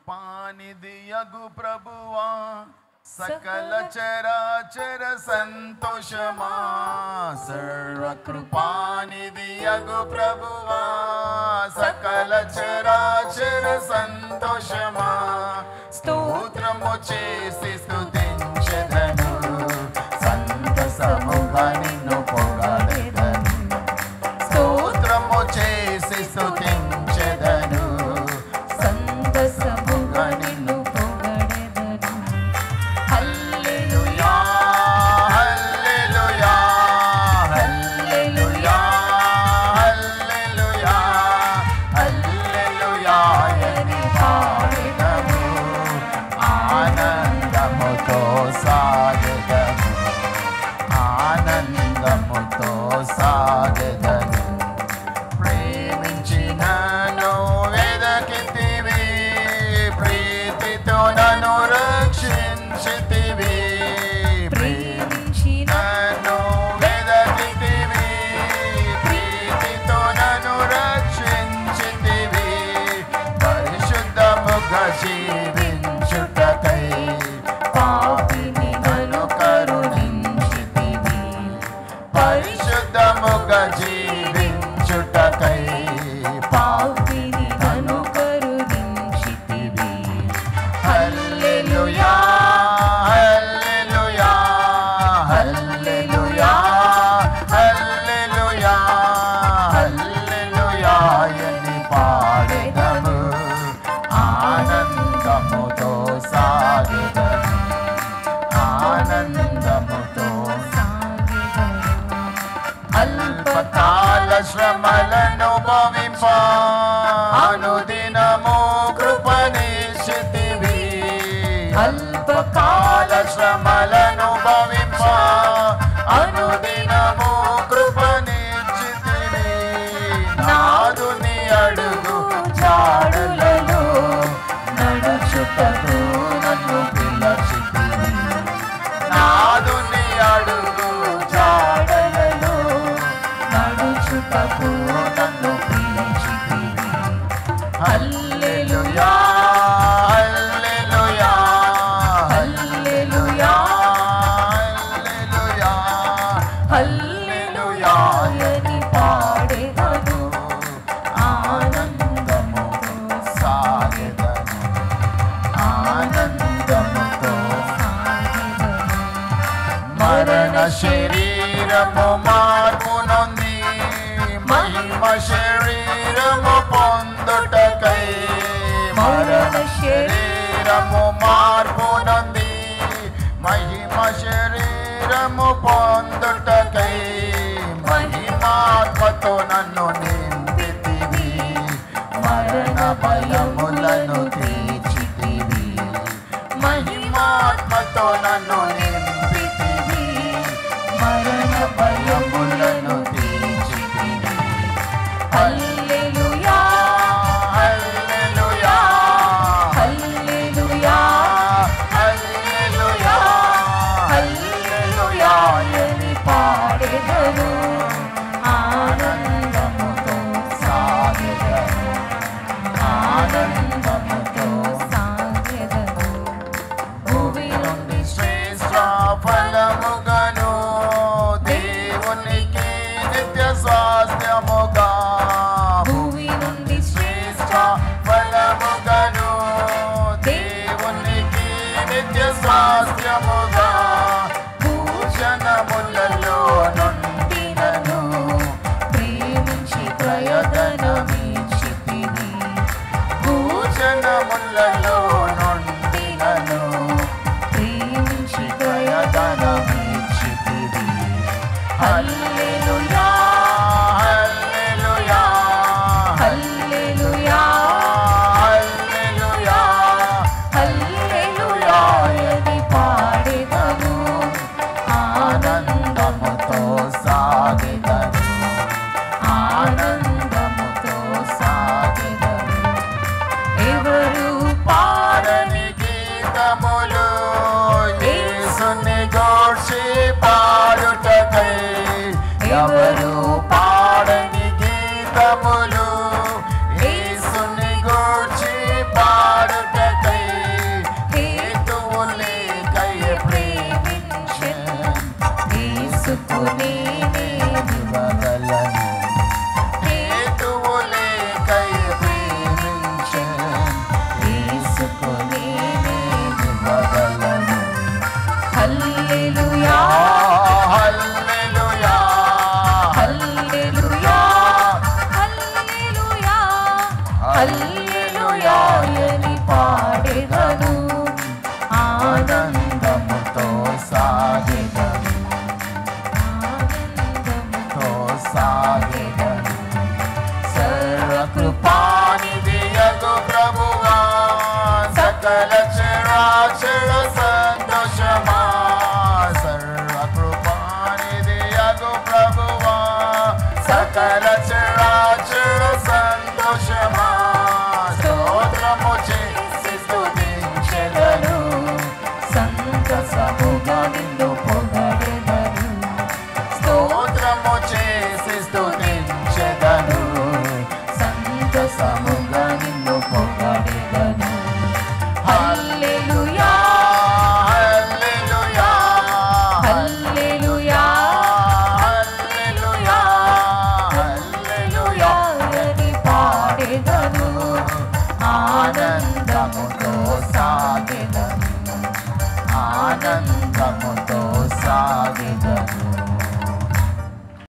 సర్వకృపానిధియగు ప్రభువా సకల చరాచర సంతోషమా సర్వకృపానిధియగు ప్రభువా సకల చరాచర సంతోషమా స్తోత్రము చేసి స్తుతించెదను సంతసముగా నిన్ను పొగడెదను స్తోత్రము చేసి స్తుతించెదను సంతసముగా నిన్ను పొగడెదను హల్లెలూయా హల్లెలూయా హల్లెలూయా హల్లెలూయా హల్లెలూయా అని పాడెదము ఆనందముతో సాగెదము ఆనందముతో సాగెదను ప్రేమించినను వెదకితివి ప్రీతితో నన్ను రక్షించితివి ప్రేమించినను వెదకితివి ప్రీతితో నన్ను రక్షించితివి పరిశుద్ధముగా జీవించుటకై పాపిని నన్ను కరుణించితివి పరిశుద్ధముగా జీవించుటకై పాపిని నన్ను కరుణించితివి హల్లెలూయా హల్లెలూయా హల్లెలూయా హల్లెలూయా హల్లెలూయా అని పాడెదము ఆనందముతో సాగెదము ఆనందముతో అల్పకాల శ్రమలను భవింప అనుదినము కృపనిచ్చితివి అల్పకాల శ్రమలను భవింప అనుదినము కృపనిచ్చితివి నాదుని అడుగు జాడలలో నడుచుటకు నన్ను పిలచితివి నాదుని అడుగు జాడలలో నడుచుటకు నన్ను పిలిచితివి హల్లెలూయా హల్లెలూయా హల్లెలూయా హల్లెలూయా హల్లెలూయా అని పాడెదను ఆనందముతో సాగెదను ఆనందముతో సాగెదను మరణ శరీరము మార్పు నొంది మహిమ శరీరము పొందుటకై మరణ శరీరము మార్పు నొంది మహిమ శరీరము పొందుటకై మహిమాత్మతో నన్ను నింపితివి మరణ భయములను తీర్చితివి మహిమాత్మతో నన్ను నింపితివి మరణ భయములను తీర్చితివి హల్లెలూయా హల్లెలూయా హల్లెలూయా హల్లెలూయా హల్లెలూయా అని పాడెదను ఆనందముతో సాగెదను ఆనందముతో సాగెదను భూమి నుండి శ్రేష్ఠ ఫలముగను దేవునికి నిత్య స్వాస్థ్యముగా భూమి నుండి శ్రేష్ఠ ఫలముగను దేవునికి నిత్య స్వాస్థ్యముగా భూషణములలో నుండి నన్ను ప్రేమించి ప్రయత్నమిచ్చితివి భూషణములలో నుండి నన్ను ప్రేమించి ప్రయత్నమిచ్చితివి హల్లెలూయా హల్లెలూయా హల్లెలూయా హల్లెలూయా హల్లెలూయా అని పాడెదను ఆనందముతో సాగెదను ఆనందముతో సాగెదను ఎవరు హల్లెలూయాయని పాడెదను ఆనందముతో సాగెదను ఆనందముతో సాగెదను సర్వకృపానిధియగు ప్రభువా సకల చరాచర సంతోషమా సర్వకృపానిధియగు ప్రభువా సకల చరాచర సంతోషమా స్తోత్రము చేసి స్తుతించెదను సంతసముగా నిన్ను పొగడెదను స్తోత్రము చేసి స్తుతించెదను సంతసముగా నిన్ను పొగడెదను హల్లెలూయా హల్లెలూయా హల్లెలూయా హల్లెలూయా హల్లెలూయాయని పాడెదను ఆనందముతో సాగెదను ఆనందముతో సాగెదను